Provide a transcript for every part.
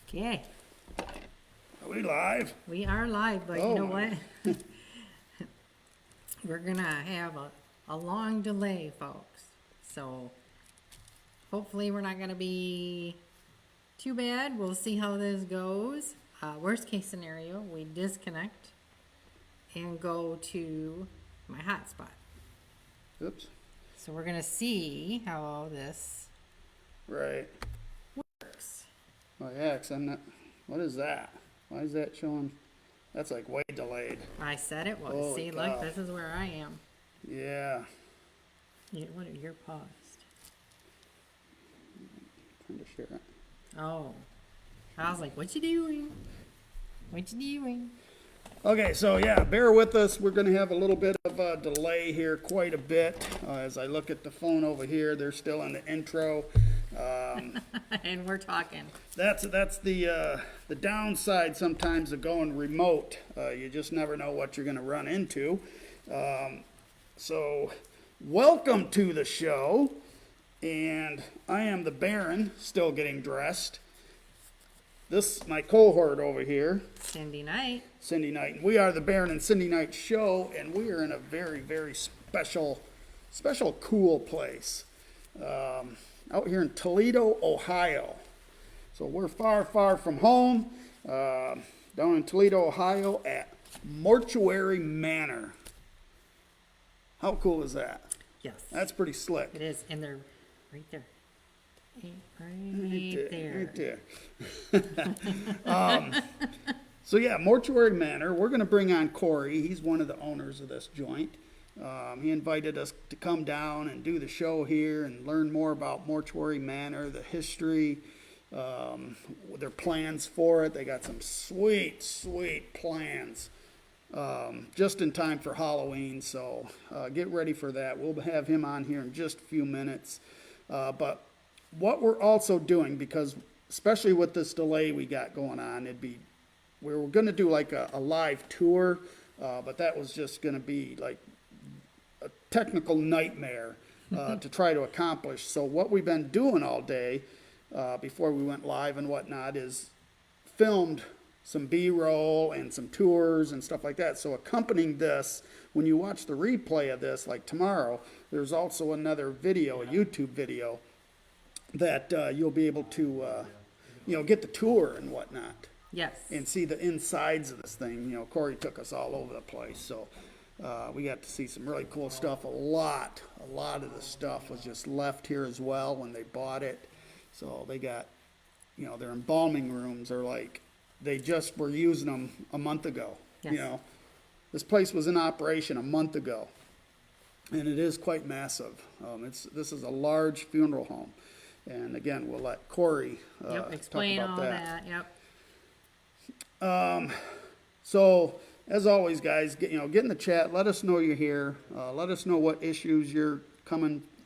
Okay, Are we live? we are live, but you know what? We're gonna have a long delay, folks. So hopefully we're not gonna be too bad. We'll see how this goes. Worst case scenario, we disconnect and go to my hotspot. Oops. So we're gonna see how all this Right. works. Oh yeah, 'cause I'm not. What is that? Why is that showing? That's like way delayed. I said it was. Holy See, cow. look, this is where I am. Yeah. What are your paused? Trying to share it. Oh. I was like, what you doing? What you doing? Okay, so yeah, bear with us. We're going to have a little bit of a delay here, quite a bit. As I look at the phone over here, they're still in the intro. And we're talking. That's the downside sometimes of going remote. You just never know what you're going to run into. So, welcome to the show, and I am the Baron, still getting dressed. This my cohort over here, Cindy Knight. Cindy Knight, and we are the Baron and Cindy Knight show, and we are in a very, very special, cool place out here in Toledo, Ohio. So we're far, far from home, down in Toledo, Ohio at Mortuary Manor. How cool is that? Yes. That's pretty slick. It is. And they're right there. Right there. Right there. So yeah, Mortuary Manor. We're going to bring on Corey. He's one of the owners of this joint. He invited us to come down and do the show here and learn more about Mortuary Manor, the history, their plans for it. They got some sweet, sweet plans just in time for Halloween. So get ready for that. We'll have him on here in just a few minutes. But what we're also doing, because especially with this delay we got going on, we were going to do like a live tour, but that was just going to be like a technical nightmare to try to accomplish. So what we've been doing all day before we went live and whatnot is filmed some B-roll and some tours and stuff like that. So accompanying this, when you watch the replay of this, like tomorrow, there's also another video, a YouTube video, that you'll be able to, get the tour and whatnot. Yes. And see the insides of this thing. Corey took us all over the place, so we got to see some really cool stuff. A lot of the stuff was just left here as well when they bought it. So they got, their embalming rooms are like, they just were using them a month ago. Yes. This place was in operation a month ago, and it is quite massive. This is a large funeral home. And again, we'll let Corey explain talk about all that. Yep. So, as always, guys, get in the chat. Let us know you're here. Let us know what issues you're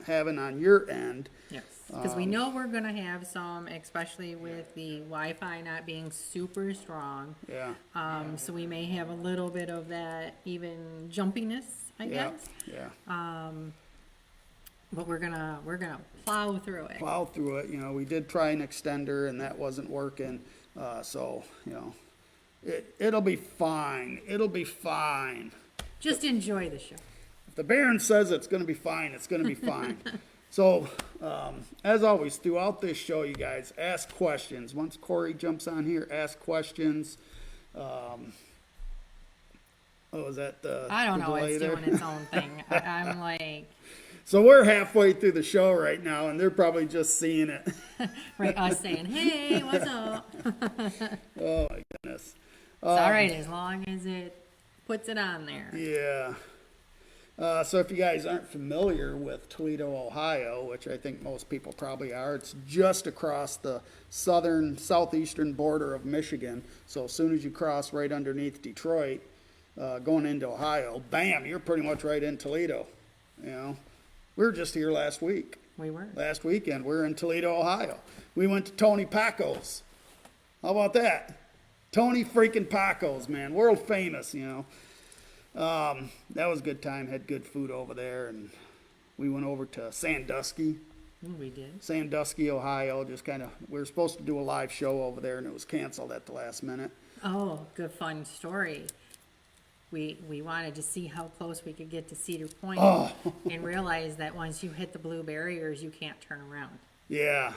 having on your end. Yes. Because we know we're going to have some, especially with the Wi-Fi not being super strong. Yeah. So we may have a little bit of that even jumpiness, I guess. Yeah. But we're gonna plow through it. Plow through it. We did try an extender, and that wasn't working. So, it'll be fine. It'll be fine. Just enjoy the show. If the Baron says it's going to be fine, it's going to be fine. So, as always, throughout this show, you guys, ask questions. Once Corey jumps on here, ask questions. Is that the I don't the know. delay It's there? doing its own thing. I'm like, So we're halfway through the show right now, and they're probably just seeing it. right, us saying, hey, what's up? Oh, my goodness. It's all right as long as it puts it on there. Yeah. So if you guys aren't familiar with Toledo, Ohio, which I think most people probably are, it's just across the southeastern border of Michigan. So as soon as you cross right underneath Detroit, going into Ohio, bam, you're pretty much right in Toledo. We were just here last week. We were. Last weekend, we were in Toledo, Ohio. We went to Tony Paco's. How about that? Tony freaking Paco's, man. World famous, That was a good time. Had good food over there. And we went over to Sandusky. We did. Sandusky, Ohio. Just kind of, we were supposed to do a live show over there, and it was canceled at the last minute. Oh, good fun story. We wanted to see how close we could get to Cedar Point and realized that once you hit the blue barriers, you can't turn around. Yeah.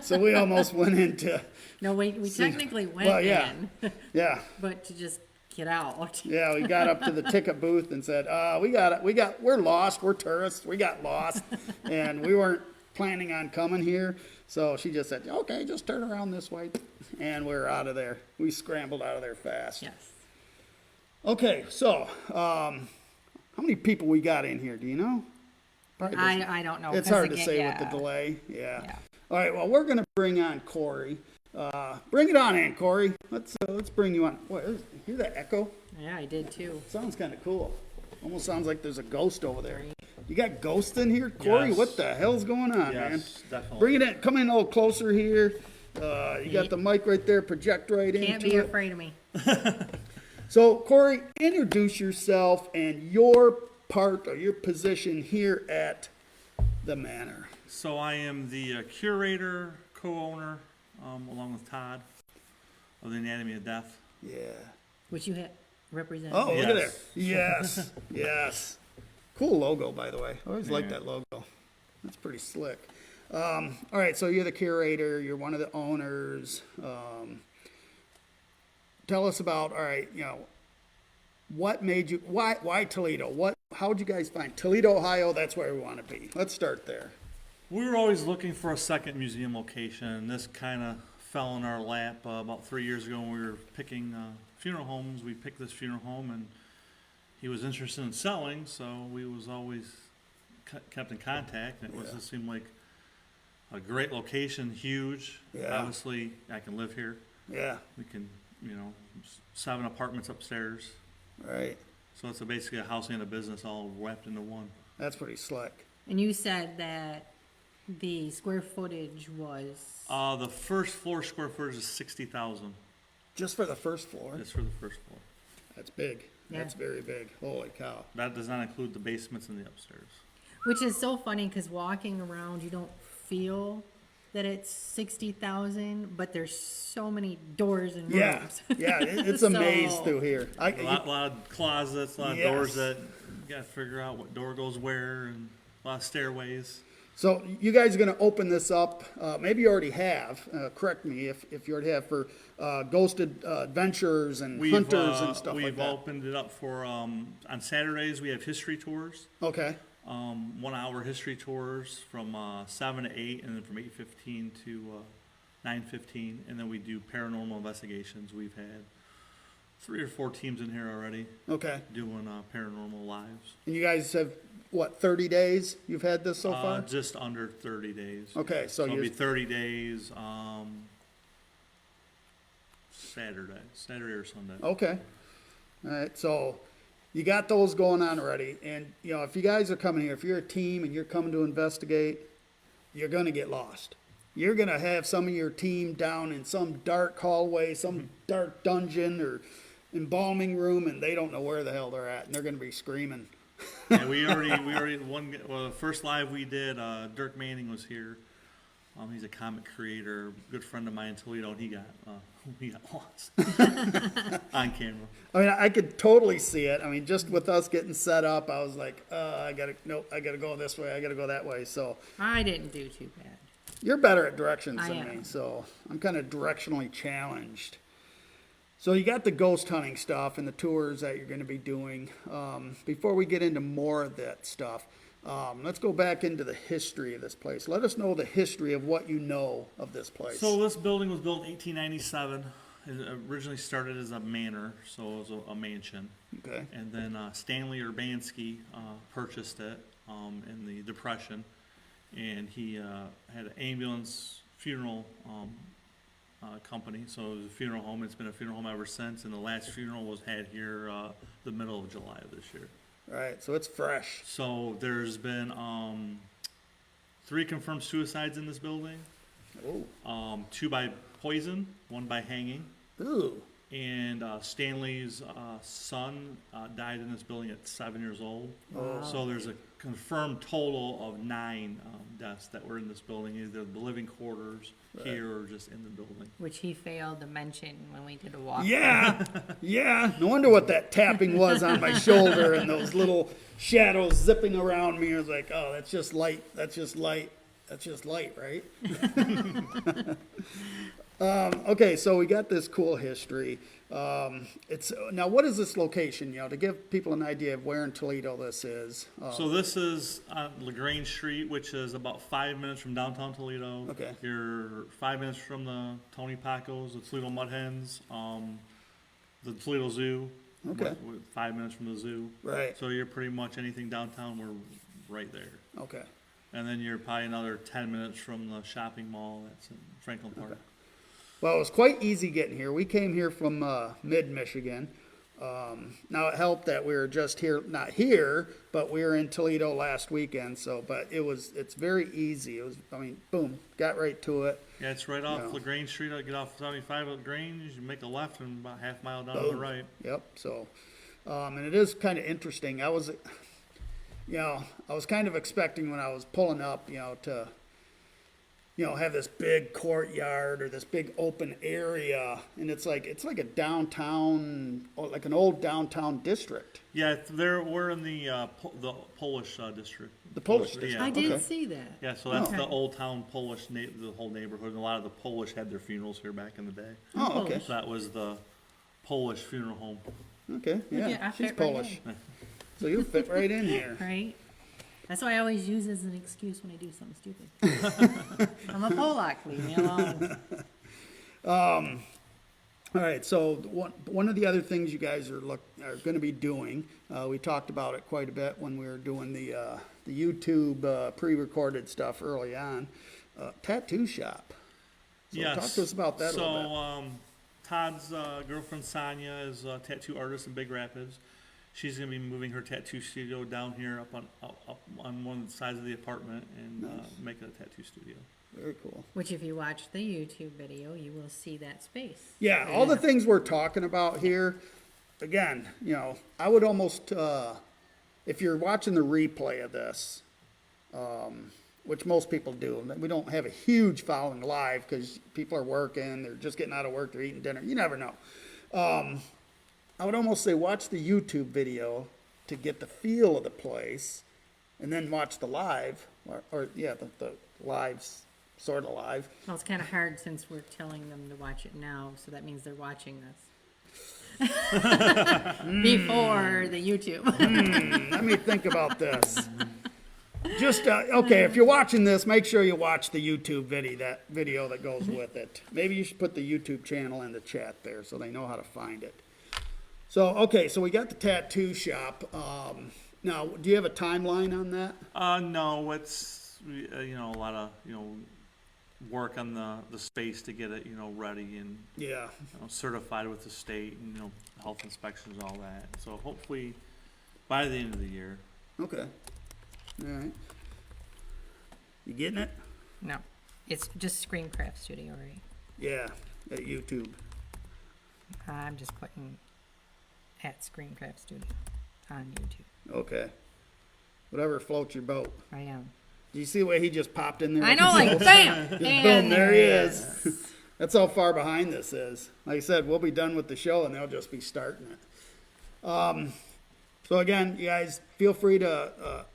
so we almost went into. No, we technically went in, Yeah. but to just get out. Yeah, we got up to the ticket booth and said, we're lost. We're tourists. We got lost. And we weren't planning on coming here. So she just said, okay, just turn around this way. And we're out of there. We scrambled out of there fast. Yes. Okay, so how many people we got in here? Do you know? Probably I don't know. It's 'cause hard to again, say yeah. with the delay. Yeah. Yeah. All right, well, we're going to bring on Corey. Bring it on in, Corey. Let's bring you on. What, hear that echo? Yeah, I did too. Sounds kind of cool. Almost sounds like there's a ghost over there. You got ghosts in here, Corey? Yes. What the hell's going on, man? Yes, definitely. Bring it in. Come in a little closer here. You got the mic right there. Project right into it. Can't be afraid of me. So, Corey, introduce yourself and your part or your position here at the manor. So I am the curator, co-owner, along with Todd, of the Anatomy of Death. Yeah. Which you represent. Oh, look at there. Yes. Yes. Yes. Cool logo, by the way. I always like Yeah. that logo. That's pretty slick. All right, so you're the curator. You're one of the owners. Tell us about, all right, what made you, why Toledo? How'd you guys find Toledo, Ohio? That's where we want to be. Let's start there. We were always looking for a second museum location, and this kind of fell in our lap about 3 years ago when we were picking funeral homes. We picked this funeral home, and he was interested in selling, so we was always kept in contact. And it seemed like a great location, huge. Yeah. Obviously, I can live here. Yeah, We can, 7 apartments upstairs. right. So it's basically a house and a business all wrapped into one. That's pretty slick. And you said that the square footage was. The first floor square footage is 60,000. Just for the first floor. That's for the first floor. That's big. Yeah. That's very big. Holy cow. That does not include the basements and the upstairs. Which is so funny because walking around, you don't feel that it's 60,000, but there's so many doors and Yeah, rooms. yeah, it's a maze So- through here. A lot of closets, a lot of Yes. doors that you gotta figure out what door goes where, and a lot of stairways. So you guys are going to open this up. Maybe you already have. Correct me if you already have for ghosted adventurers and hunters and stuff like We've that. opened it up for, on Saturdays, we have history tours. Okay. 1 hour history tours from 7 to 8, and then from 8:15 to 9:15, and then we do paranormal investigations. We've had 3 or 4 teams in here already Okay. doing paranormal lives. And you guys have, what, 30 days you've had this so far? Just under 30 days. Okay, so it'll you're, be 30 days Saturday or Sunday. okay. All right, so you got those going on already. And, if you guys are coming here, if you're a team and you're coming to investigate, you're going to get lost. You're going to have some of your team down in some dark hallway, some dark dungeon or embalming room, and they don't know where the hell they're at, and they're going to be screaming. Yeah, we already the first live we did, Dirk Manning was here. He's a comic creator, good friend of mine in Toledo, and he got lost on camera. I mean, I could totally see it. I mean, just with us getting set up, I was like, I gotta go this way, I gotta go that way. So I didn't do too bad. you're better at directions I than am. me, so I'm kind of directionally challenged. So you got the ghost hunting stuff and the tours that you're going to be doing. Before we get into more of that stuff, let's go back into the history of this place. Let us know the history of what you know of this place. So this building was built in 1897. It originally started as a manor, so it was a mansion. Okay. And then Stanley Urbanski purchased it in the Depression, and he had an ambulance funeral company. So it was a funeral home. It's been a funeral home ever since, and the last funeral was had here the middle of July of this year. Right, so it's fresh. So there's been 3 confirmed suicides in this building. Oh. 2 by poison, 1 by hanging. Ooh. And Stanley's son died in this building at 7 years old. Wow. So there's a confirmed total of 9 deaths that were in this building, either the living quarters here or just in the building. Which he failed to mention when we did a walk. Yeah, yeah. No wonder what that tapping was on my shoulder and those little shadows zipping around me. I was like, oh, that's just light. That's just light. That's just light, right? Okay, so we got this cool history. It's now, what is this location? To give people an idea of where in Toledo this is. So this is on LaGrange Street, which is about 5 minutes from downtown Toledo. Okay. You're 5 minutes from the Tony Pacos, the Toledo Mud Hens, the Toledo Zoo. Okay. 5 minutes from the zoo. Right. So you're pretty much anything downtown, we're right there. Okay. And then you're probably another 10 minutes from the shopping mall that's in Franklin Park. Okay. Well, it was quite easy getting here. We came here from mid-Michigan. Now, it helped that we were just here, not here, but we were in Toledo last weekend. But it's very easy. It was, boom, got right to it. Yeah, it's right off Yeah. LaGrange Street. I get off 75 at LaGrange, you make a left and about half mile down to the Boom. right. Yep. So, and it is kind of interesting. I was kind of expecting when I was pulling up, to have this big courtyard or this big open area, and it's like a downtown, like an old downtown district. Yeah, we're in the Polish district. The Polish district. Yeah. I did Okay. see that. Yeah, so that's Okay. the old town Polish, the whole neighborhood. And a lot of the Polish had their funerals here back in the day. Oh, okay. So that was the Polish funeral home. Okay. Yeah. Yeah, I She's fit right Polish, in. so you fit right in here. Right? That's why I always use as an excuse when I do something stupid. I'm a Polak, leave me alone. All right, so one of the other things you guys are going to be doing, we talked about it quite a bit when we were doing the YouTube pre-recorded stuff early on, tattoo shop. So Yes. talk to us about that a little bit. So Todd's girlfriend Sonia is a tattoo artist in Big Rapids. She's going to be moving her tattoo studio down here up on one of the sides of the apartment and Nice. make it a tattoo studio. Very cool. Which, if you watch the YouTube video, you will see that space. Yeah, all the things we're talking about here, again, I would almost, if you're watching the replay of this, which most people do, we don't have a huge following live because people are working, they're just getting out of work, they're eating dinner, you never know. I would almost say watch the YouTube video to get the feel of the place, and then watch the live, the live's sort of live. Well, it's kind of hard since we're telling them to watch it now, so that means they're watching this. Before the YouTube. Let me think about this. Just, okay, if you're watching this, make sure you watch the YouTube video that goes with it. Maybe you should put the YouTube channel in the chat there so they know how to find it. So, okay, so we got the tattoo shop. Now, do you have a timeline on that? No, it's a lot of work on the space to get it ready and Yeah. certified with the state and health inspections, all that. So hopefully by the end of the year. Okay. All right. You getting it? No, it's just Screencraft Studio, right? Yeah, at YouTube. I'm just putting at Screencraft Studio on YouTube. Okay. Whatever floats your boat. I am. Do you see the way he just popped in there? I know, like bam, Just and boom, there he is. That's how far behind this is. Like I said, we'll be done with the show and they'll just be starting it. So again, you guys feel free to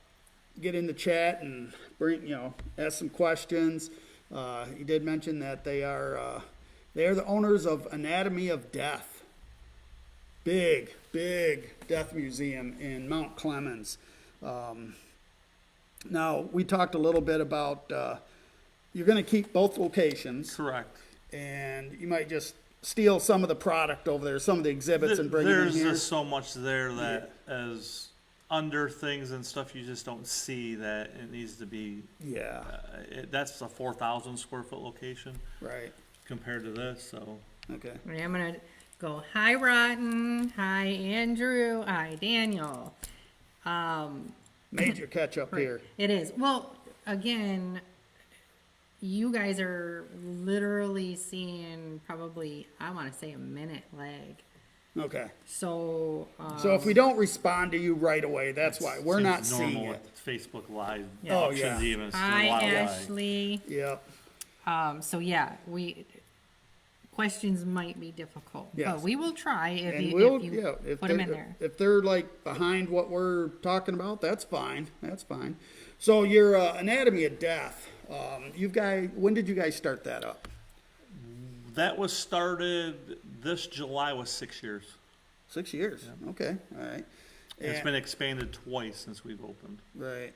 get in the chat and ask some questions. He did mention that they are the owners of Anatomy of Death. Big death museum in Mount Clemens. Now, we talked a little bit about you're going to keep both locations. Correct. And you might just steal some of the product over there, some of the exhibits, and bring them in There's here. just so much there that is under things and stuff you just don't see that it needs to be. Yeah, That's a 4,000 square foot location right. compared to this. So Okay. I'm gonna go. Hi, Rotten. Hi, Andrew. Hi, Daniel. Major catch up here. It is. Well, again, you guys are literally seeing probably, I want to say, a minute lag. Okay. So, So if we don't respond to you right away, that's why. We're Seems not seeing normal it. with Facebook Live Yeah. Oh, auctions yeah. even. It's hi, a lot of lag. Ashley. Yep. So yeah, questions might be difficult, Yes. but we will try if And you, we'll, if you yeah, if put them they're, in there. if they're like behind what we're talking about, that's fine. That's fine. So your Anatomy of Death, when did you guys start that up? That was started this July was 6 years. 6 years. Okay. All right. And it's And- been expanded twice since we've opened. Right.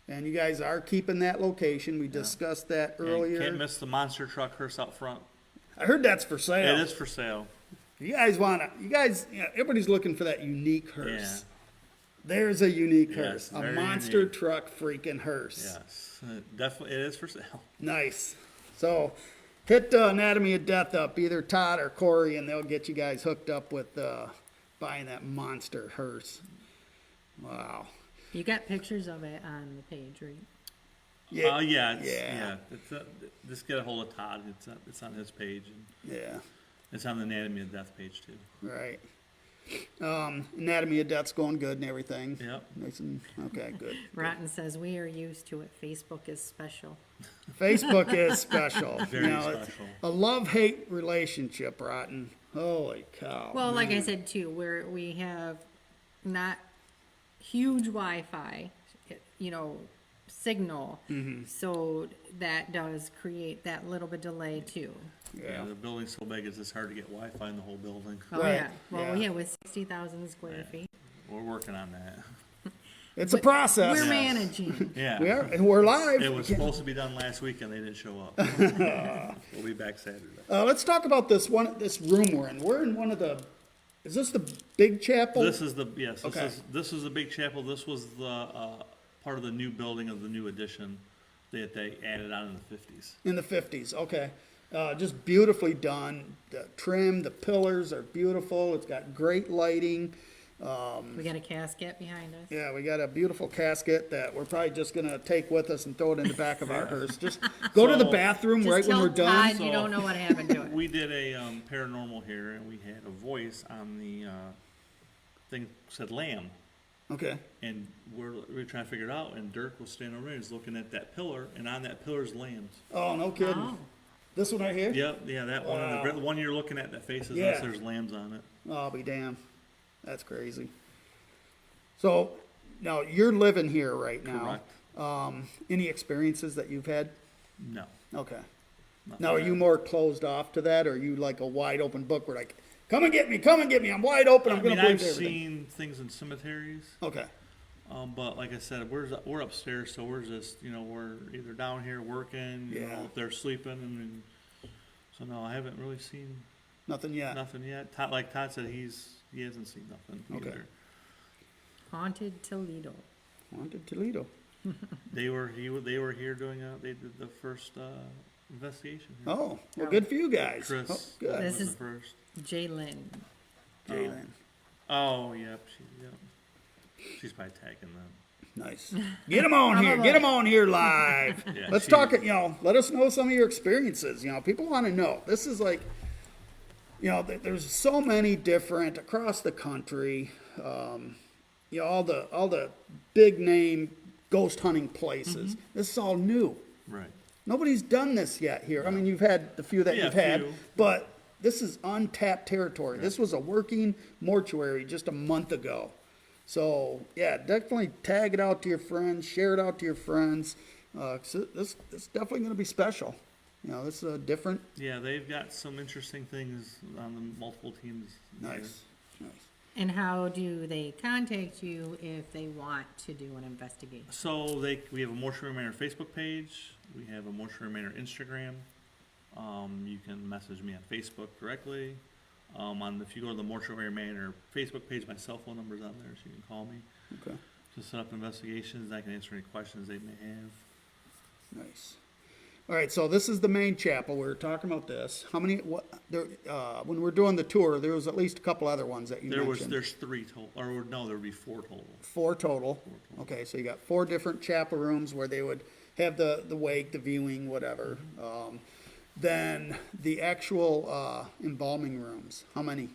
And you guys are keeping that location. We discussed that And earlier. can't miss the monster truck hearse out front. I heard that's for sale. It is for sale. You guys, everybody's looking for that unique hearse. Yeah. There's a unique Yes, hearse. A very monster unique. truck freaking hearse. Yes, definitely, it is for sale. Nice. So hit Anatomy of Death up, either Todd or Corey, and they'll get you guys hooked up with buying that monster hearse. Wow. You got pictures of it on the page, right? Yeah, Yeah. yeah. Just get a hold of Todd. It's on his page, and Yeah. it's on the Anatomy of Death page too. Right. Anatomy of Death's going good and everything. Yep. Nice and, okay, good. Rotten says we are used to it. Facebook is special. Facebook is special. Very it's special. a love-hate relationship, Rotten. Holy cow. Well, like I said too, we have not huge Wi-Fi, signal, Mm-hmm. so that does create that little bit delay too. Yeah, the building's so big, it's just hard to get Wi-Fi in the whole building. Oh Right, yeah. Well, yeah. yeah, with 60,000 square feet, We're working on that. It's a process. we're managing. Yeah. We are, and we're live. It was supposed to be done last week, and they didn't show up. We'll be back Saturday. Let's talk about this room we're in. We're in one of the. Is this the big chapel? This is the yes. Okay. This is the big chapel. This was the part of the new building of the new addition that they added on in the 50s. In the 50s. Okay. Just beautifully done. The trim, the pillars are beautiful. It's got great lighting. We got a casket behind us. Yeah, we got a beautiful casket that we're probably just gonna take with us and throw it in the back of our hearse. Just go to the So- bathroom Just right when tell we're done. Todd you don't know what happened to it. We did a paranormal here, and we had a voice on the thing said lamb, Okay. and we're trying to figure it out. And Dirk was standing over there, he's looking at that pillar, and on that pillar's lambs. Oh, no kidding. Oh. This one right here? Yep, yeah, that one. Wow. The one you're looking at that faces Yeah. us, there's lambs on it. Oh, I'll be damned. That's crazy. So, now you're living here right now. Correct. Any experiences that you've had? No. Okay. not Now, are that. you more closed off to that, or are you like a wide open book where like, come and get me, I'm wide open, I'm I gonna mean, believe I've everything. seen things in cemeteries. Okay. But like I said, we're upstairs, so we're just we're either down here working, Yeah. they're sleeping, and so no, I haven't really seen Nothing yet. nothing yet. Todd, like Todd said, he hasn't seen nothing Okay. either. Haunted Toledo. Haunted Toledo. They were here doing they did the first investigation. Here. Oh, well, good for you guys. Chris Oh, good. This was is- the first. Jalen. Jalen. Oh, yep, she's probably tagging them. Nice. Get them on here. Get them on here live. Yeah, Let's she- talk it. Let us know some of your experiences. People want to know. This is like, there's so many different across the country. All the big name ghost hunting places. This is all new. Right. Nobody's done this yet here. I mean, you've had the few that Yeah, you've had, few. but this is untapped territory. This was a working mortuary just a month ago. So, yeah, definitely tag it out to your friends, share it out to your friends. 'Cause this is definitely going to be special. This is a different. Yeah, they've got some interesting things on the multiple teams. here. Nice. And how do they contact you if they want to do an investigation? So we have a Mortuary Manor Facebook page. We have a Mortuary Manor Instagram. You can message me on Facebook directly. If you go to the Mortuary Manor Facebook page, my cell phone number's on there, so you can call me Okay. to set up investigations. I can answer any questions they may have. Nice. All right, so this is the main chapel. We were talking about this. How many? When we're doing the tour, there was at least a couple other ones that you mentioned. There's 3 total, or no, there would be 4 total. 4 total. Okay, so you got 4 different chapel rooms where they would have the wake, the viewing, whatever. Then the actual embalming rooms, how many?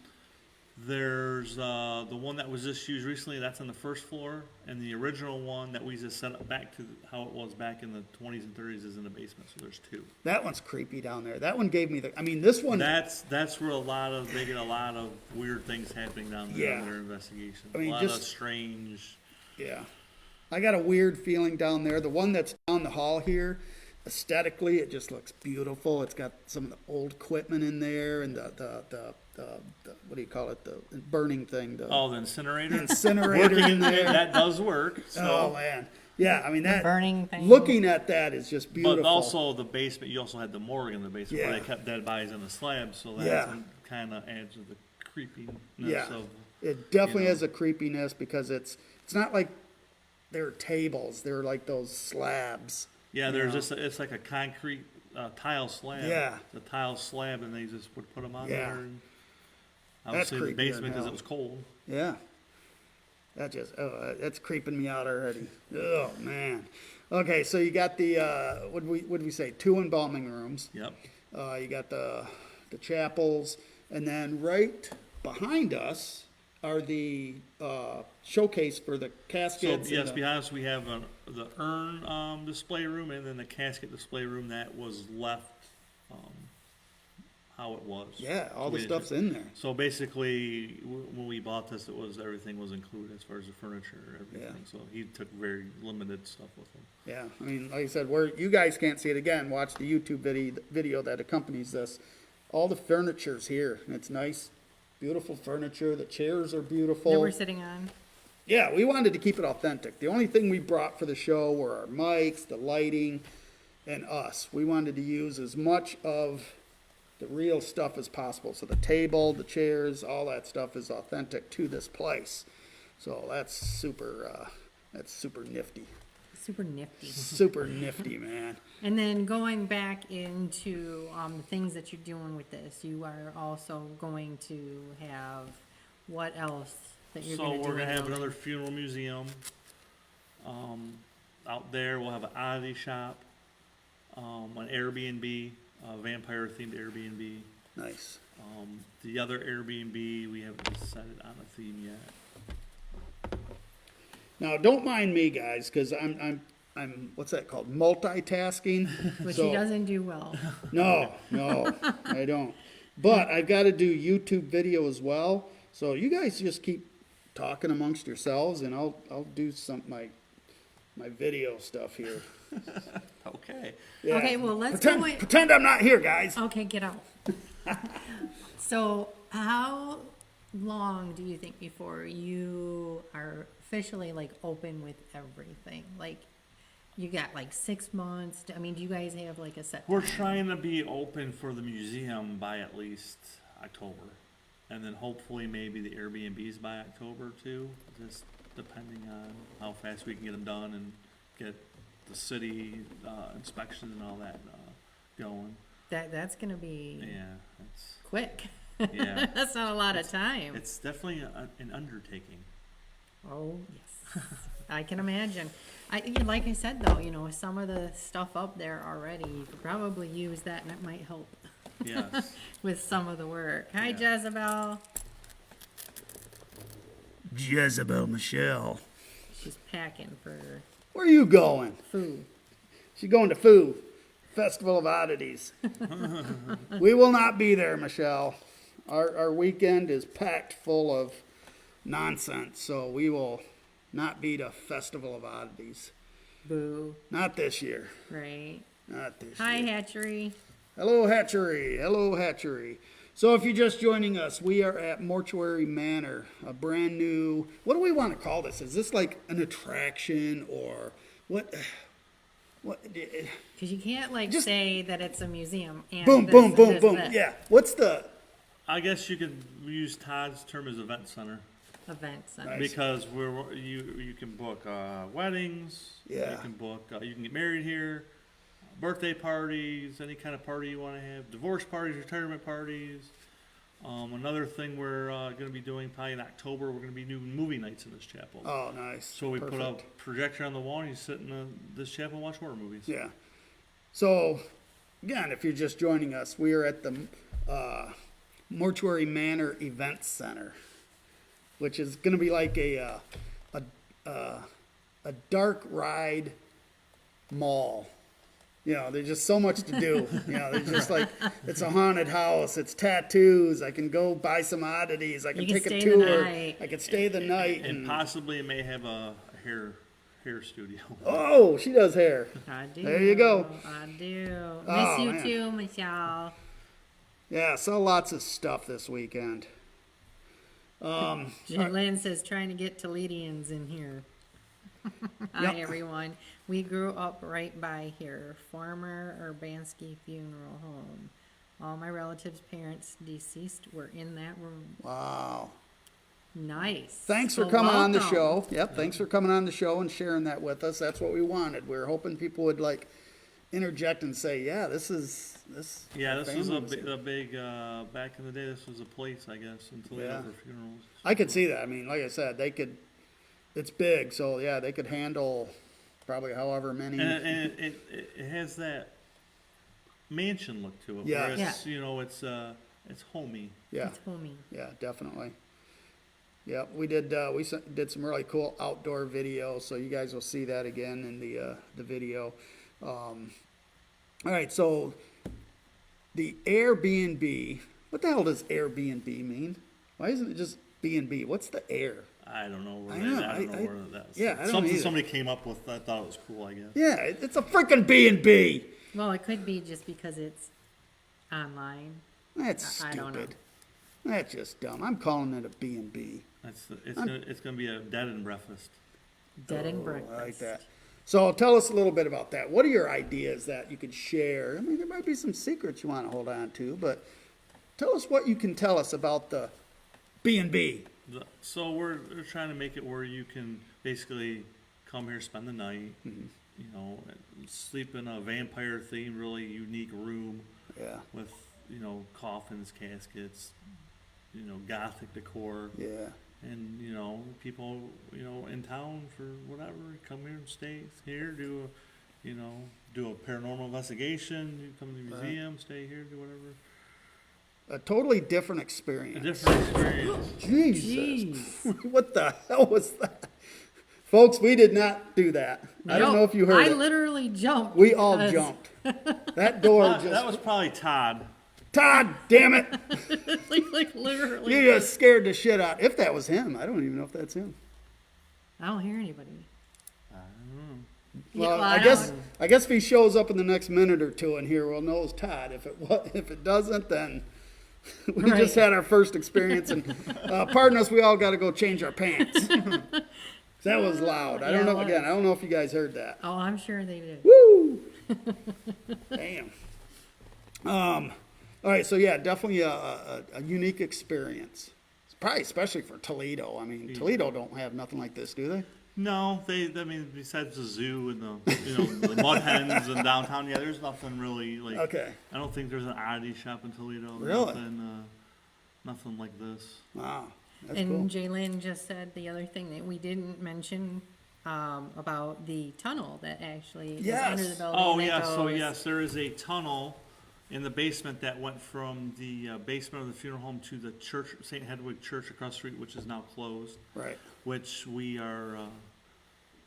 There's the one that was just used recently. That's on the first floor, and the original one that we just set up back to how it was back in the 20s and 30s is in the basement. So there's two. That one's creepy down there. That one gave me the. I mean, this one. That's where they get a lot of weird things happening down there Yeah. in their investigation. I mean, a lot just- of strange. Yeah. I got a weird feeling down there. The one that's down the hall here, aesthetically, it just looks beautiful. It's got some of the old equipment in there and the what do you call it? The burning thing. The Oh, the incinerator. incinerator in there. That does work. So. Oh, man. Yeah, I mean, that. burning thing. Looking at that is just beautiful. But also the basement, you also had the morgue in the basement where Yeah. they kept dead bodies in the slab, so that Yeah. kind of adds to the creepiness Yeah. of. It definitely know. has a creepiness because it's not like they're tables. They're like those slabs. Yeah, there's just it's like a concrete tile slab. Yeah. The tile slab, and they just would put them on Yeah. there. And That's obviously the creepy as basement because hell. it was cold. Yeah. That's creeping me out already. Oh man. Okay, so you got the what did we say? 2 embalming rooms. Yep. You got the chapels, and then right behind us are the showcase for the So caskets. yes, and behind us we have the urn display room and then the casket display room that was left how it was. yeah, all So the we didn't stuff's take- in there. So basically, when we bought this, everything was included as far as the furniture, everything. Yeah. So he took very limited stuff with him. Yeah, I mean, like I said, you guys can't see it again. Watch the YouTube video that accompanies this. All the furniture's here, and it's nice, beautiful furniture. The chairs are beautiful. That we're sitting on. Yeah, we wanted to keep it authentic. The only thing we brought for the show were our mics, the lighting, and us. We wanted to use as much of the real stuff as possible. So the table, the chairs, all that stuff is authentic to this place. So that's super nifty. Super nifty. Super nifty, man. And then going back into the things that you're doing with this, you are also going to have what else that you're So going to do? we're gonna in have the another funeral museum. Out there, we'll have an oddity shop, an Airbnb, a vampire-themed Airbnb. Nice. The other Airbnb, we haven't decided on a theme yet. Now, don't mind me, guys, because I'm what's that called? Multitasking. Which So- he doesn't do well. No, I don't. But I've got to do YouTube video as well. So you guys just keep talking amongst yourselves, and I'll do my video stuff here. Okay. Yeah. Okay, well, let's pretend, go in- pretend I'm not here, guys. Okay, get out. So, how long do you think before you are officially like open with everything? Like, you got like 6 months. I mean, do you guys have like a set? We're trying to be open for the museum by at least October. And then hopefully maybe the Airbnbs by October too, just depending on how fast we can get them done and get the city inspection and all that going. That's gonna be Yeah, it's quick. yeah, That's not a lot of time. it's definitely an undertaking. Oh yes, I can imagine. Like I said though, some of the stuff up there already, you could probably use that, and it might help Yes. with some of the work. Hi, Yeah. Jezebel. Jezebel Michelle. She's packing for Where are you going? food. She's going to Foo, Festival of Oddities. We will not be there, Michelle. Our weekend is packed full of nonsense, so we will not be to Festival of Oddities. Boo. Not this year. Right. Not this Hi, year. Hatchery. Hello, Hatchery. Hello, Hatchery. So if you're just joining us, we are at Mortuary Manor, a brand new, what do we want to call this? Is this like an attraction or what? Because you can't Just- say that it's a museum and Boom, this boom, and boom, this, boom. this. Yeah. What's the, I guess you could use Todd's term as event center. Event center. Nice. Because you can book weddings. Yeah. You can book. You can get married here. Birthday parties, any kind of party you want to have. Divorce parties, retirement parties. Another thing we're going to be doing probably in October, we're going to be doing movie nights in this chapel. Oh, nice. So we put a Perfect. projector on the wall and you sit in this chapel and watch horror movies. Yeah. So, again, if you're just joining us, we are at the Mortuary Manor Event Center, which is going to be like a dark ride mall. You know, there's just so much to do. You know, there's just like, it's a haunted house, it's tattoos, I can go buy some oddities, I can You can take a stay the tour, night. I can stay the night. And possibly it may have a hair studio. Oh, she does hair. I do. There you go. I do. Oh, Miss you man. too, Michelle. Yeah, saw lots of stuff this weekend. Lynn says trying to get Toledeans in here. Hi, Yep. everyone. We grew up right by here. Farmer Urbanski Funeral Home. All my relatives' parents deceased were in that room. Wow. Nice. Thanks So for coming on the welcome. show. Yep, thanks for coming on the show and sharing that with us. That's what we wanted. We were hoping people would like interject and say, yeah, this is this. Yeah, our this was family a big back in the day, this was a place, I guess, in Toledo Yeah. for funerals. I could see that. I mean, like I said, they could. It's big, so yeah, they could handle probably however many. And it has that mansion look to it. Yeah. Where it's, Yeah. you know, it's homey. Yeah, It's homey. yeah, definitely. Yeah, we did did some really cool outdoor video, so you guys will see that again in the video. All right, so the Airbnb. What the hell does Airbnb mean? Why isn't it just B&B? What's the air? I don't know where I know, I don't know I- where that's. yeah, I don't something either. somebody came up with. I thought it was cool. I guess. Yeah, it's a freaking B&B. Well, it could be just because it's online. That's I don't know. stupid. That's just dumb. I'm calling it a B&B. It's gonna be a dead and breakfast. Dead and Oh, breakfast. I like that. So tell us a little bit about that. What are your ideas that you could share? I mean, there might be some secrets you want to hold on to, but tell us what you can tell us about the B&B. So we're trying to make it where you can basically come here, spend the night, Mm-hmm. you know, sleep in a vampire themed, really unique room Yeah, with, you know, coffins, caskets, you know, gothic decor, yeah, and, you know, people, you know, in town for whatever, come here and stay here, do a paranormal investigation, you come to the museum, stay here, do whatever. a totally different A experience. different experience. Jesus, Jeez. what the hell was that? Folks, we did not do that. I don't know if you heard I it. literally jumped. We all because- jumped. That door That just... was probably Todd. Todd, damn it. like literally. You just scared the shit out. If that was him, I don't even know if that's him. I don't hear anybody. Well, Yeah, I don't- guess if he shows up in the next minute or two in here, we'll know it's Todd. If it doesn't, then we Right. just had our first experience. And pardon us, we all got to go change our pants. That was loud. I don't Yeah, know. it Again, was. I don't know if you guys heard that. Oh, I'm sure they did. Woo! Damn. All right, so yeah, definitely a unique experience. It's probably especially for Toledo. I mean, Toledo don't have nothing like this, do they? No, I mean, besides the zoo and the mud hens in downtown, yeah, there's nothing really like. Okay. I don't think there's an oddity shop in Toledo. Really? Nothing like this. Wow, that's And cool. Jaylyn just said the other thing that we didn't mention about the tunnel that actually is under the Yes. building. Oh that yeah, so goes- yes, there is a tunnel in the basement that went from the basement of the funeral home to the church, St. Hedwig Church across the street, which is now closed, Right. which we are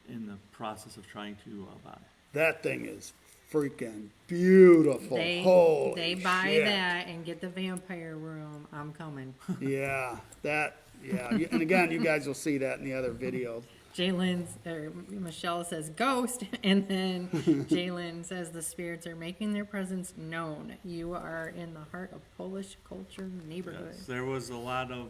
in the process of trying to buy. That thing is freaking beautiful. Holy They buy shit. that and get the vampire room. I'm coming. Yeah, that. Yeah, and again, you guys will see that in the other videos. Michelle says ghost, and then Jaylyn says the spirits are making their presence known. You are in the heart of Polish culture neighborhood. Yes, there was a lot of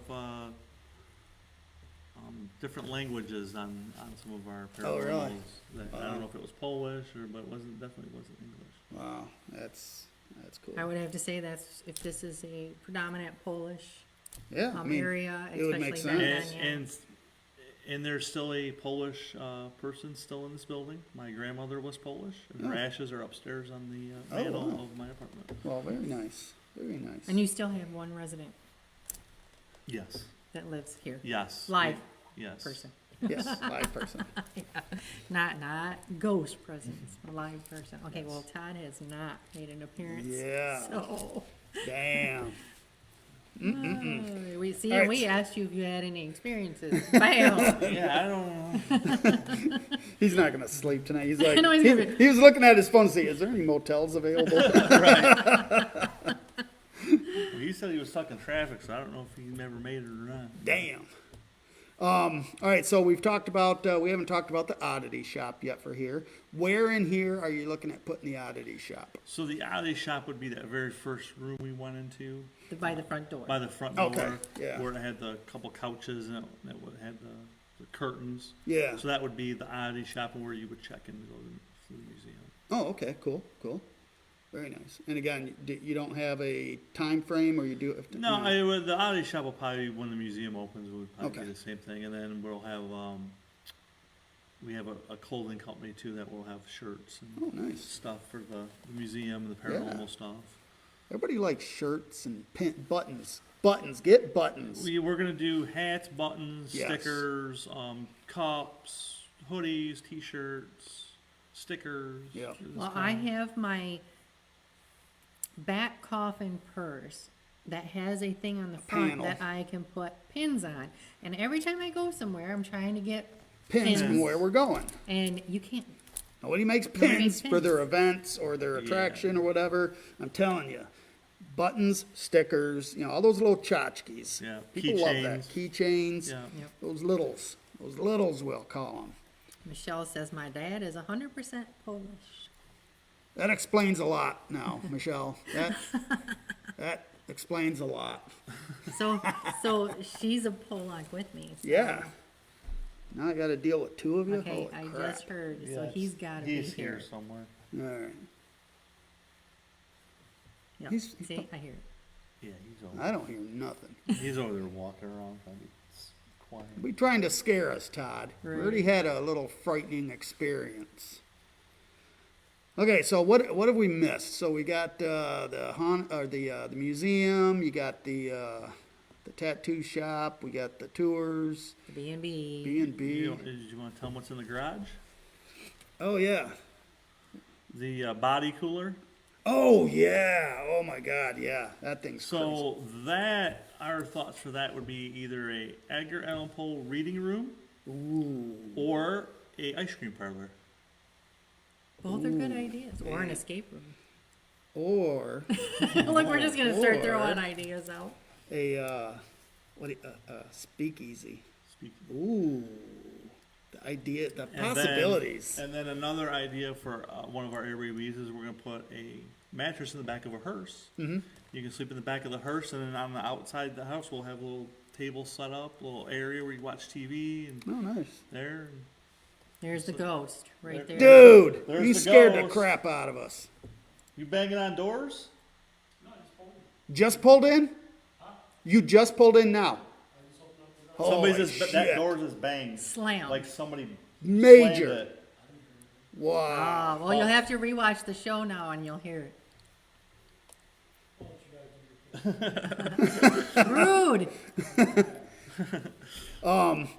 different languages on some of our Oh, really? paranormals. I don't know if it was Polish but definitely wasn't English. Wow, that's cool. I would have to say that's if this is a predominant Polish Yeah, I mean, area, it would make especially back sense. then. Yeah. And there's still a Polish person still in this building. My grandmother was Polish, and her Oh. ashes are upstairs on the Oh, mantle wow. of my apartment. Well, very nice, very nice. And you still have one resident. Yes. that lives here. Yes. Live Yes. person. Yes, live person. Not ghost presence, a live person. Okay, well, Todd has not made an appearance. Yeah. So, Damn. we see, All right. we asked you if you had any experiences. Bam. Yeah, I don't know. He's not gonna sleep tonight. He's like, know he's gonna- he was looking at his phone to see, is there any motels available? He said he was stuck in traffic, so I don't know if he never made it or not. Damn. All right, so we've talked about, we haven't talked about the oddity shop yet for here. Where in here are you looking at putting the oddity shop? So the oddity shop would be that very first room we went into By the front door. by the front door, Okay, yeah. where it had the couple couches and it would had the curtains. Yeah. So that would be the oddity shop, and where you would check in to go to the museum. Oh, okay, cool. Very nice. And again, you don't have a time frame, or you do it? No, the oddity shop will probably, when the museum opens, would probably Okay. be the same thing, and then we'll have we have a clothing company too that will have shirts and Oh, nice. stuff for the museum and the paranormal stuff. Everybody likes shirts and buttons. Buttons, get buttons. We're gonna do hats, buttons, Yes. stickers, cups, hoodies, T-shirts, stickers. Yeah. Well, I have my back coffin purse that has a thing on the front Panel. that I can put pins on. And every time I go somewhere, I'm trying to get Pins from where we're going. and you can't. Nobody makes Nobody pins makes for pins. their events or their attraction or whatever. I'm telling you. Buttons, stickers, all those little tchotchkes. Yeah, People love that. Keychains. Yeah. Yep. Those littles we'll call them. Michelle says my dad is 100% Polish. That explains a lot now, Michelle. That explains a lot. So she's a Polak with me. So. Yeah. Now I got to deal with two of you. Okay, Holy I crap. just heard. So Yes. he's got to be He's here. here somewhere. All right. Yep. He's- See, I hear it. Yeah, he's over. I don't hear nothing. He's over there walking around, probably quiet. Be trying to scare us, Todd. We Right. already had a little frightening experience. Okay, so what have we missed? So we got the museum. You got the tattoo shop. We got the tours. The B&B. B&B. Did you want to tell them what's in the garage? Oh yeah. The body cooler. Oh yeah. Oh my God. Yeah. That thing's crazy. So our thoughts for that would be either a Edgar Allan Poe reading room, or a ice cream parlor. Both are good ideas. Or an escape room. Or Look, we're just going to start Or- throwing ideas out. a speakeasy. Speaking. Ooh. The idea, the And possibilities. And then another idea for one of our Airbnbs is we're going to put a mattress in the back of a hearse. Mm-hmm. You can sleep in the back of the hearse, and then on the outside of the house, we'll have a little table set up, a little area where you watch TV, and Oh, nice. there. There's the ghost right there. Dude, There's you the scared the ghost. crap out of us. You banging on doors? Just pulled in? You just pulled in now? Somebody's Holy just, that shit. door just banged. Slam. Like somebody Major. slammed it. Wow. Ah, well, you'll have to rewatch the show now and you'll hear it. Rude.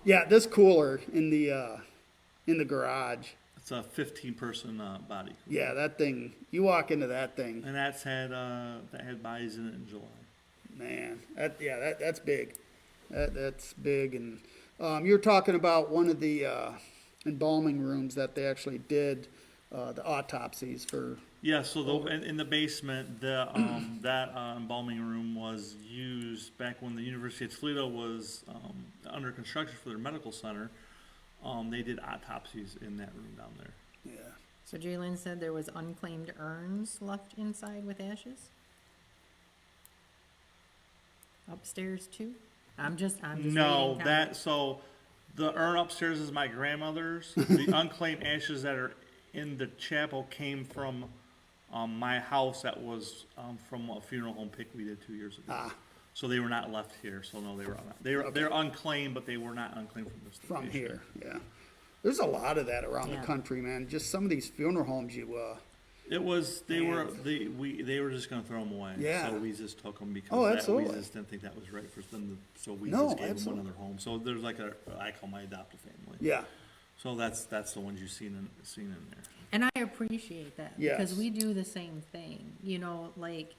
Yeah, this cooler in the garage. It's a 15-person body cooler. Yeah, that thing. You walk into that thing, And that had bodies in it in July. man. That's big. That's big. And you're talking about one of the embalming rooms that they actually did the autopsies for. Yeah, so in the basement, that embalming room was used back when the University of Toledo was under construction for their medical center. They did autopsies in that room down there. Yeah. So Jalen said there was unclaimed urns left inside with ashes. Upstairs too. I'm just No, reading so the urn upstairs is my grandmother's. The unclaimed ashes that are in the chapel came from my house that was from a funeral home pick we did 2 years ago. Ah. So they were not left here. So no, they're unclaimed, but they were not unclaimed from this From location. here, yeah. There's a lot of that around Yeah. the country, man. Just some of these funeral homes It was, they were just gonna throw them away. Yeah. So we just took them because Oh, we absolutely. just didn't think that was right for them to, so we No, just gave them absolutely. another home. So there's like I call my adoptive family. Yeah. So that's the ones you've seen in there. And I appreciate that, because Yes. we do the same thing, you know, like,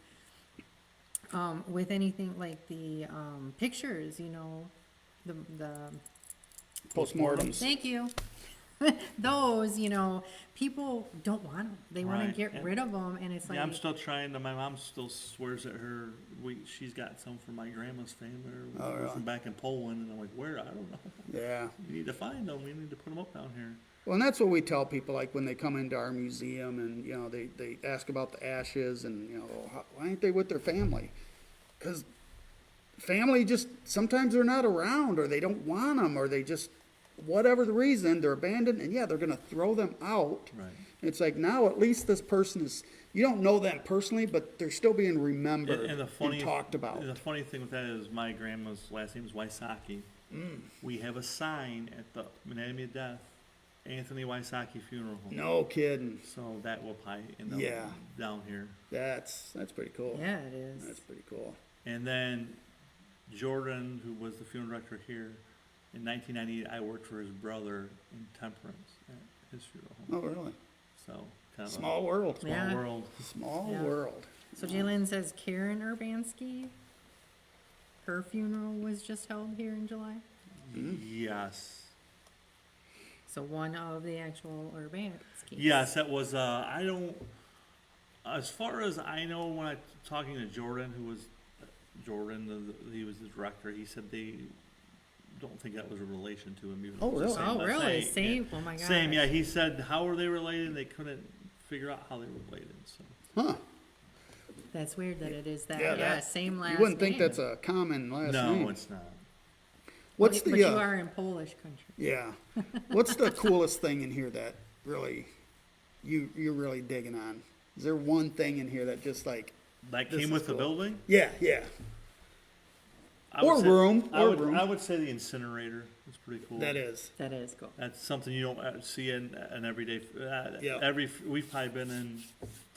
with anything like the, pictures, you know, the, Postmortems. thank you. Those, you know, people don't want them. They want Right, to get yeah. rid of them, and it's like, Yeah, I'm still trying to, my mom still swears that she's got some from my grandma's family or Oh, really? from back in Poland, and I'm like, where? I don't know. Yeah. We need to find them. We need to put them up down here. Well, and that's what we tell people, like when they come into our museum and, you know, they ask about the ashes and, you know, why aren't they with their family? Because family just, sometimes they're not around, or they don't want them, or they just, whatever the reason, they're abandoned, and yeah, they're going to throw them out. Right. It's like, now at least this person is, you don't know them personally, but they're still being remembered And and talked about. The funny thing with that is my grandma's last name is Wysocki. We have a sign at the Anatomy of Death, Anthony Wysocki Funeral Home. No kidding. So that will probably end up Yeah. down here. That's pretty cool. yeah, it is. That's pretty cool. And then Jordan, who was the funeral director here, in 1998, I worked for his brother in Temperance at his funeral home. Oh, really? So kind of Small world. a small Yeah. world. Small Yeah. world. So Jalen says Karen Urbanski, her funeral was just held here in July. Yes. So one of the actual Urbanskis. Yes, that was, I don't, as far as I know, when I talking to Jordan, who was, he was the director, he said they don't think that was a relation to him. Even though Oh, it was the really? same- Oh, really? same, Same? yeah. Oh, my God. Same, yeah, he said, how are they related? They couldn't figure out how they were related, so. Huh. That's weird that it is that. Yeah, Yeah, that- same last name. You wouldn't think that's a common last name. No, it's not. What's but the you are in Polish country. yeah? What's the coolest thing in here that really you're really digging on? Is there one thing in here that just like That This came is with the cool. building? yeah? I would Or room, I or would, room. I would say the incinerator. It's pretty cool. That is. That is cool. That's something you don't see in an everyday. Yeah. We've probably been in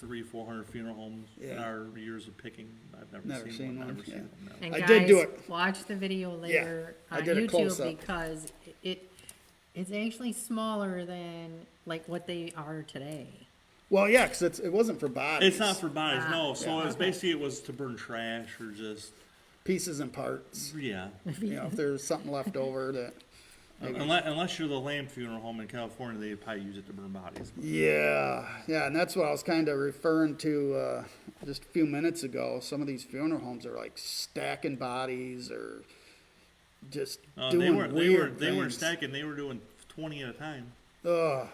300-400 funeral homes in Yeah. our years of picking. I've never, Never seen seen one. one, Never seen yeah. one. No. And I guys, did do it. watch the video later I on did a YouTube close-up. because it's actually smaller than like what they are today. Well, yeah, because it wasn't for bodies. It's not for bodies, no. So Yeah. it was basically it was to burn trash or just pieces and parts. yeah. You know, if there's something left over that. Maybe. Unless you're the Lamb Funeral Home in California, they probably use it to burn bodies. Yeah, and that's what I was kind of referring to just a few minutes ago. Some of these funeral homes are like stacking bodies or just doing They weren't. weird They weren't things. stacking. They were doing 20 at a time, Ugh.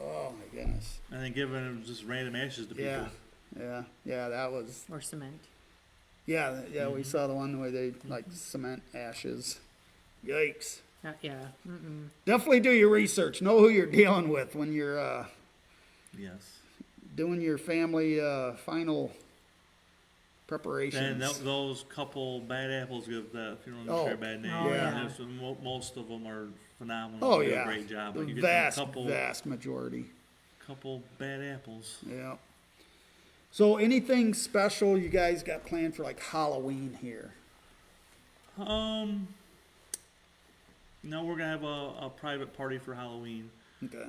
Oh my goodness. and then giving them just random ashes to people. Yeah. That was. Or cement. Yeah. Mm-hmm. We saw the one where they like cement ashes. Yikes. Yeah. Mm-mm. Definitely do your research. Know who you're dealing with when you're Yes. doing your family final preparations. And those couple bad apples give the funeral Oh, industry a bad name. Oh, yeah. And most of them are phenomenal. Oh, They do yeah. a great job. The But you get vast, a couple majority. bad apples. Yeah. So anything special you guys got planned for like Halloween here? No, we're gonna have a private party for Halloween. Okay.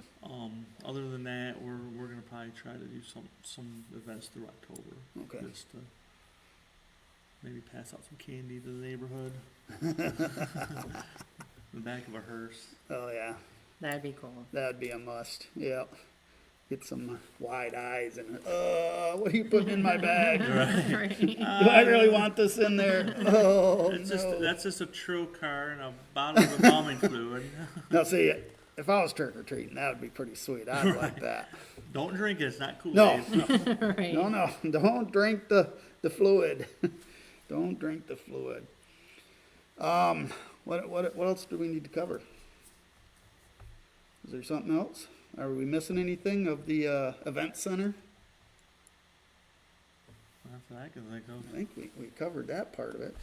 Other than that, we're gonna probably try to do some events through October. Okay. Just to maybe pass out some candy to the neighborhood. The back of a hearse. Oh yeah. That'd be cool. That'd be a must. Yep. Get some wide eyes and what are you putting in my bag? Right. Do I really want this in there? Oh It's no. that's just a true car and a bottle of embalming fluid. Now see, if I was trick or treating, that would be pretty sweet. I'd like that. Don't drink it. It's not cool. No, Right. no, don't drink the fluid. Don't drink the fluid. What else do we need to cover? Is there something else? Are we missing anything of the event center? That's what I can think of. I think we covered that part of it.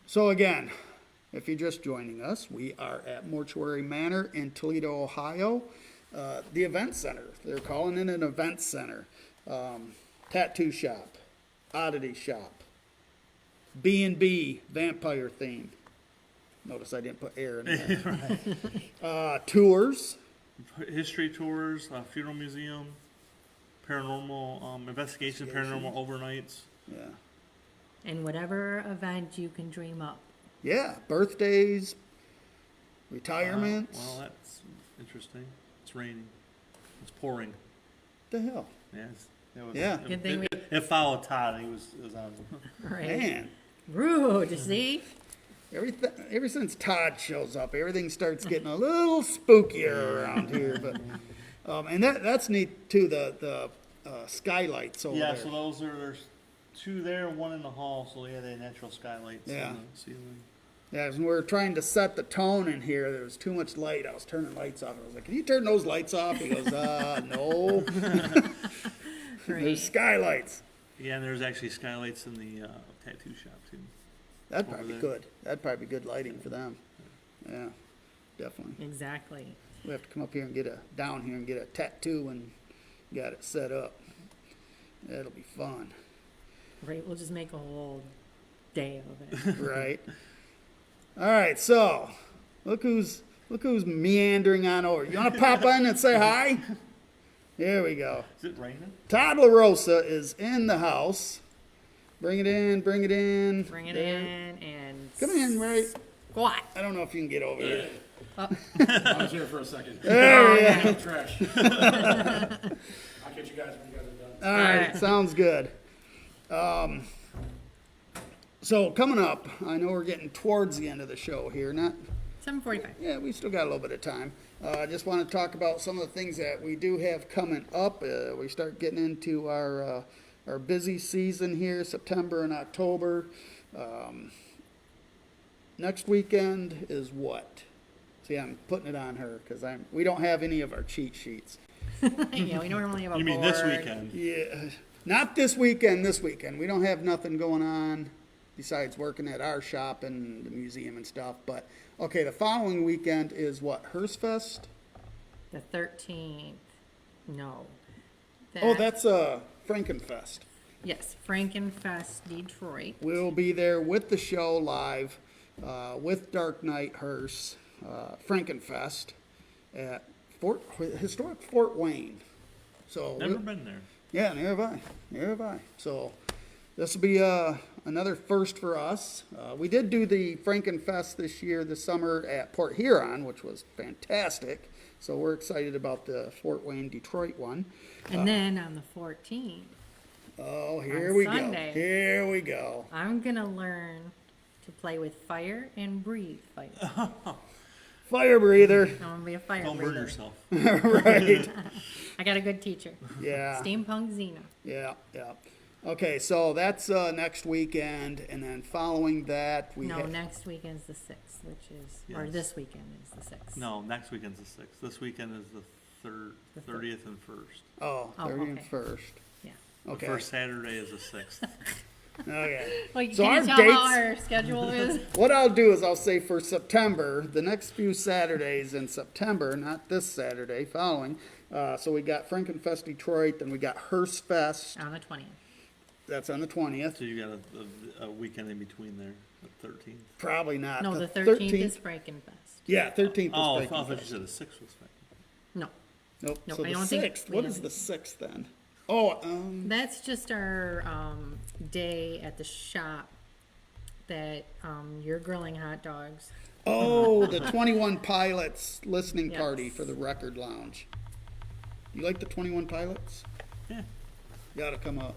So again, if you're just joining us, we are at Mortuary Manor in Toledo, Ohio. the event center. They're calling it an event center. Tattoo shop, oddity shop, B&B vampire theme. Notice I didn't put air in there. Tours. History tours, funeral museum, paranormal investigation, paranormal overnights. Yeah. And whatever event you can dream up. Yeah, birthdays, retirements. Well, that's interesting. It's raining. It's pouring. The hell? Yes. It was, Yeah. Good thing it followed Todd. He was on. Right. Man, Rude, you see? ever since Todd shows up, everything starts getting a little spookier around here. But and that's neat too. The skylights over Yeah. there. So there's two there, one in the hall. So yeah, they had natural skylights Yeah. in the ceiling. Yeah, when we were trying to set the tone in here, there was too much light. I was turning lights off. I was like, "Can you turn those lights off?" He goes, "No." There's skylights. Yeah, and there's actually skylights in the tattoo shop too. That'd Over probably be there. good. That'd probably be good lighting for them. Yeah, definitely. Exactly. We have to come up here and get a tattoo and got it set up. That'll be fun, Right, we'll just make a whole day of it. right? All right, so look who's meandering on over. You want to pop in and say hi? Here we go. Is it raining? Todd LaRosa is in the house. Bring it in, bring it in. Bring it There. in and Come in, right? squat. I don't know if you can get over there. I was here for a second. There we go. Trash. I'll catch you guys when you guys are done. All right, Alright. sounds good. So coming up, I know we're getting towards the end of the show here. Not, 7:45. yeah, we still got a little bit of time. I just want to talk about some of the things that we do have coming up. We start getting into our busy season here, September and October. Next weekend is what? See, I'm putting it on her because we don't have any of our cheat sheets. Yeah, we normally have a You mean this board. weekend? Yeah, not this weekend. This weekend we don't have nothing going on besides working at our shop and the museum and stuff. But okay, the following weekend is what? Hearstfest? The 13th. No. Oh, that's Frankenfest. Yes, Frankenfest Detroit. We'll be there with the show live, with Dark Knight Hearst, Frankenfest at historic Fort Wayne. So Never been there. yeah, near by, near by. So this will be another first for us. We did do the Frankenfest this summer at Port Huron, which was fantastic. So we're excited about the Fort Wayne, Detroit one. And then on the 14th, Oh, here On we Sunday. go. Here we go. I'm going to learn to play with fire and breathe fire. Fire breather. I'm going to be a fire Don't burn breather. yourself. Right. I got a good teacher. Yeah. Steampunk Xena. Yeah, yeah. Okay, so that's next weekend, and then following that we No, have. next weekend's the 6th, which is, or Yes. this weekend is the 6th. No, next weekend's the 6th. This weekend is the The third. 30th and 1st. Oh, Oh, 30 and okay. 1st. Yeah. Okay. The first Saturday is the 6th. Okay. Well, So can our you tell dates- how our schedule is? What I'll do is I'll say for September, the next few Saturdays in September, not this Saturday following. So we got Frankenfest Detroit, then we got Hearstfest. On the 20th. That's on the 20th. So you got a weekend in between there, the 13th. Probably not. No, the 13th is Frankenfest. Yeah, 13th Oh, I is thought you Frankenfest. said the 6th was fine. No, Nope. No, So I the don't think 6th. we What have is the it. 6th then? Oh, that's just our day at the shop that you're grilling hot dogs. oh, the 21 Pilots listening Yes. party for the Record Lounge. You like the 21 Pilots? Yeah. You gotta come up.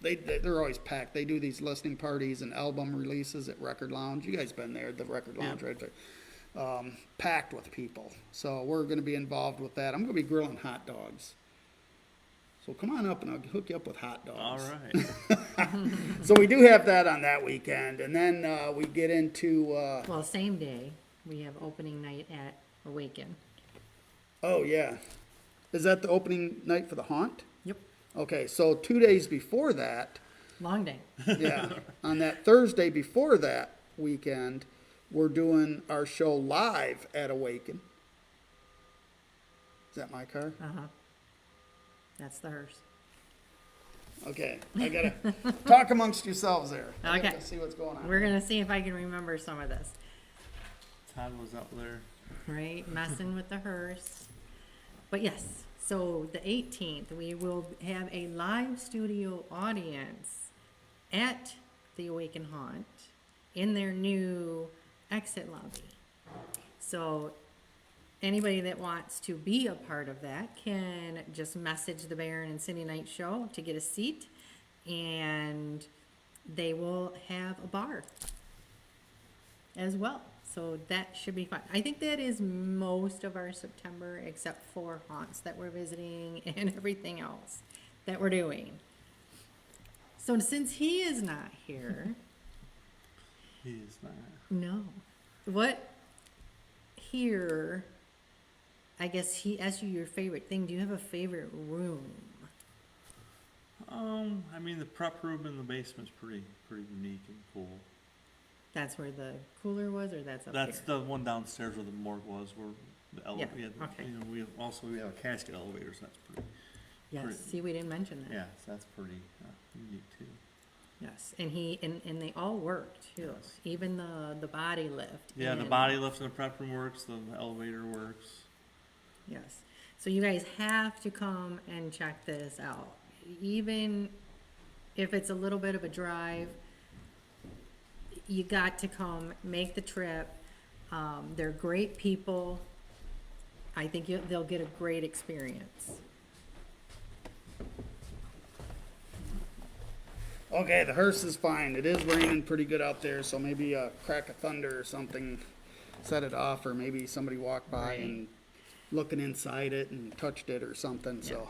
They're always packed. They do these listening parties and album releases at Record Lounge. You guys been there, the Record Lounge, right there. Packed with people. So we're gonna be involved with that. I'm gonna be grilling hot dogs. So come on up and I'll hook you up with hot dogs. All right. So we do have that on that weekend, and then we get into. Well, same day, we have opening night at Awaken. Oh yeah, is that the opening night for the Haunt? Yep. Okay, so 2 days before that, Long day. yeah, on that Thursday before that weekend, we're doing our show live at Awaken. Is that my car? Uh-huh. That's the hearse. Okay, I gotta talk amongst yourselves there. I Okay. gotta see what's going on. We're gonna see if I can remember some of this, Todd was out there. right? Messing with the hearse. But yes, so the 18th, we will have a live studio audience at the Awaken Haunt in their new exit lobby. So anybody that wants to be a part of that can just message the Baron and City Night Show to get a seat, and they will have a bar as well. So that should be fun. I think that is most of our September, except for haunts that we're visiting and everything else that we're doing. So since he is not here, He is not. no. What here, I guess he asked you your favorite thing. Do you have a favorite room? I mean, the prep room in the basement's pretty unique and cool. That's where the cooler was, or that's up That's here? the one downstairs where the morgue was, where the elevator. Yeah, okay. You know, we have a casket elevator, so that's pretty. Yes, pretty- see, we didn't mention that. Yeah, so that's pretty unique too. Yes, and and they all work too. Yes. Even the body lift. Yeah, the and- body lift in the prep room works. The elevator works. Yes. So you guys have to come and check this out. Even if it's a little bit of a drive, you got to come, make the trip. They're great people. I think they'll get a great experience. Okay, the hearse is fine. It is raining pretty good out there, so maybe a crack of thunder or something set it off, or maybe somebody walked by and looking inside it and touched it or something, so.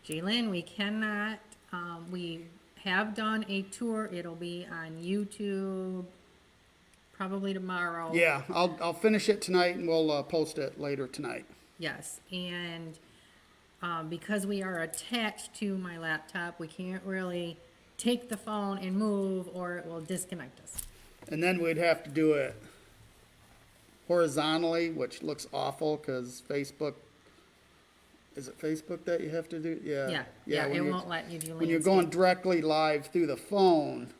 Jalen, we cannot, we have done a tour. It'll be on YouTube probably tomorrow. Yeah, I'll finish it tonight and we'll post it later tonight. Yes, and because we are attached to my laptop, we can't really take the phone and move, or it will disconnect us. And then we'd have to do it horizontally, which looks awful because Facebook, is it Facebook that you have to do? Yeah. Yeah, when it you- won't let you do When you're landscape. going directly live through the phone,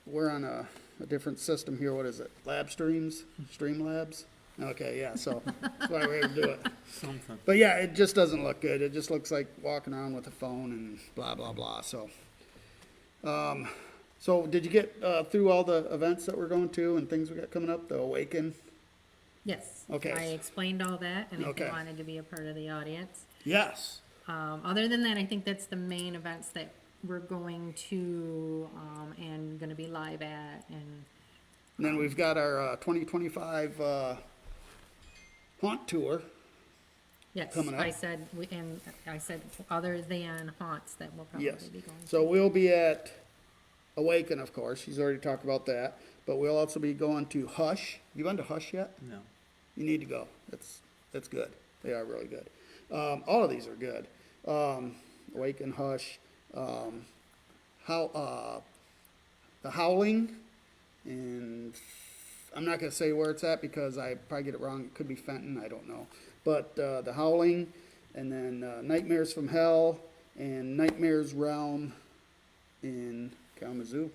we're on a different system here. What is it? Lab streams? Streamlabs? Okay, yeah, so that's why we're able to do it. Something. But yeah, it just doesn't look good. It just looks like walking around with a phone and blah, blah, blah, so. So did you get through all the events that we're going to and things we got coming up, the Awaken? Yes. Okay. I explained all that, and if Okay. you wanted to be a part of the audience. Yes. Other than that, I think that's the main events that we're going to, and gonna be live at, and And then we've got our 2025 haunt tour. yes, Coming up. I said, other than haunts that we'll probably Yes. be going to. So we'll be at Awaken, of course. She's already talked about that. But we'll also be going to Hush. You been to Hush yet? No. You need to go. That's good. They are really good. All of these are good. Awaken, Hush, the Howling, and I'm not gonna say where it's at because I probably get it wrong. It could be Fenton. I don't know. But the Howling, and then Nightmares from Hell, and Nightmares Realm in Kalamazoo.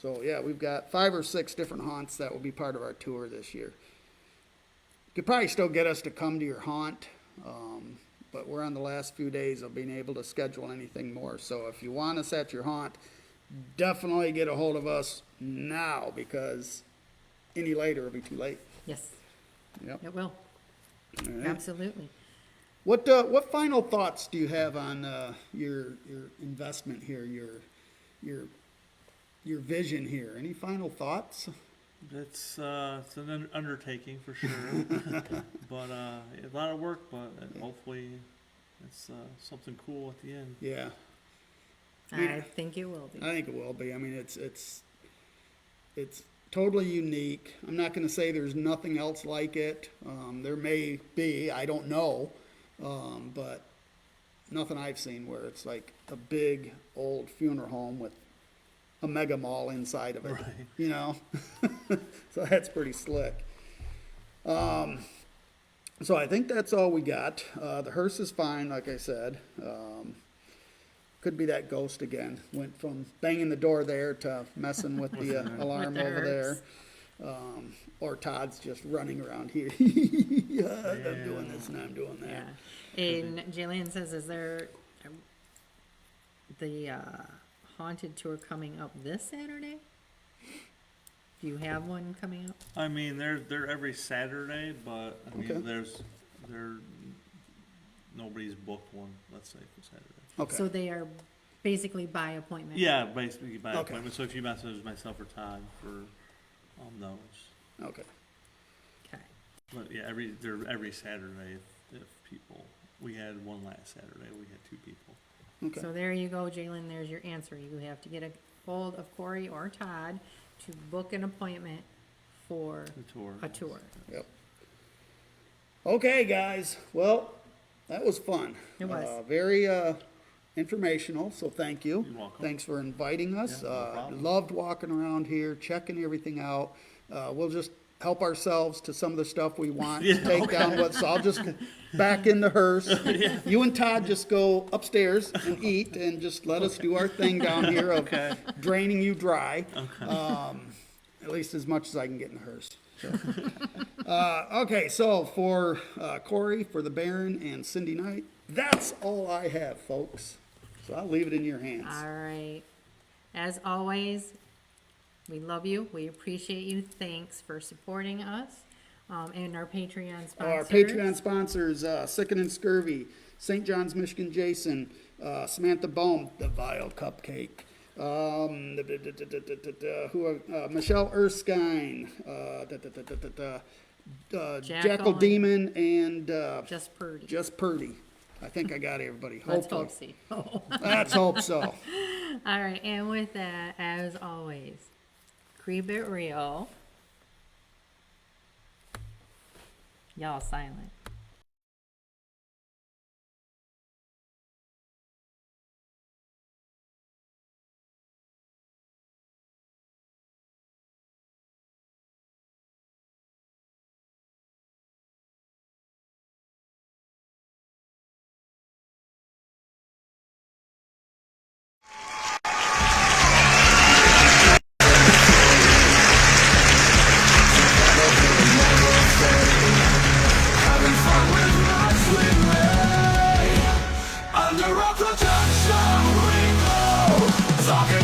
So yeah, we've got 5 or 6 different haunts that will be part of our tour this year. You could probably still get us to come to your haunt, but we're on the last few days of being able to schedule anything more. So if you want us at your haunt, definitely get a hold of us now because any later will be too late. Yes, Yep. it will, All right. absolutely. What final thoughts do you have on your investment here, your vision here? Any final thoughts? It's an undertaking for sure, but a lot of work. But hopefully, it's something cool at the end. Yeah, I think it will be. I think it will be. I mean, it's totally unique. I'm not going to say there's nothing else like it. There may be, I don't know, but nothing I've seen where it's like a big old funeral home with a mega mall inside of it. Right. You know, so that's pretty slick. So I think that's all we got. The hearse is fine, like I said. Could be that ghost again. Went from banging the door there to messing with the alarm With the over there. hearse. Or Todd's just running around here. I'm doing this and I'm doing that. Yeah. And Jillian says, is there the haunted tour coming up this Saturday? Do you have one coming up? I mean, they're every Saturday, but I mean, Okay. nobody's booked one, let's say, for Saturday. Okay. So they are basically by appointment? Yeah, basically by Okay. appointment. So if you message myself or Todd for those, Okay. Okay. but yeah, they're every Saturday. If people, we had one last Saturday. We had 2 people. Okay. So there you go, Jalen, there's your answer. You have to get a hold of Corey or Todd to book an appointment for The tour. a tour. Yep. Okay, guys. Well, that was fun. It was. Very informational, so thank you. You're welcome. Thanks for inviting us. Yeah, no problem. Loved walking around here, checking everything out. We'll just help ourselves to some of the stuff we want. Yeah, Take down what, so I'll just back in the hearse. You and Todd just go upstairs and eat and just let us do our thing down here of draining you dry. At least as much as I can get in the hearse. So. Okay, so for Corey, for the Baron, and Cindy Knight, that's all I have, folks. So I'll leave it in your hands. All right. As always, we love you. We appreciate you. Thanks for supporting us. And our Patreon sponsors. Our Patreon sponsors, Sicken and Scurvy, St. John's, Michigan, Jason, Samantha Bohm, The Vile Cupcake, Michelle Erskine, Jackal Demon, and Just Purdy. Just Purdy. I think I got everybody. Let's Hopefully. hope so. Let's hope so. All right. And with that, as always, keep it real. Y'all silent. Under a protection we go, talking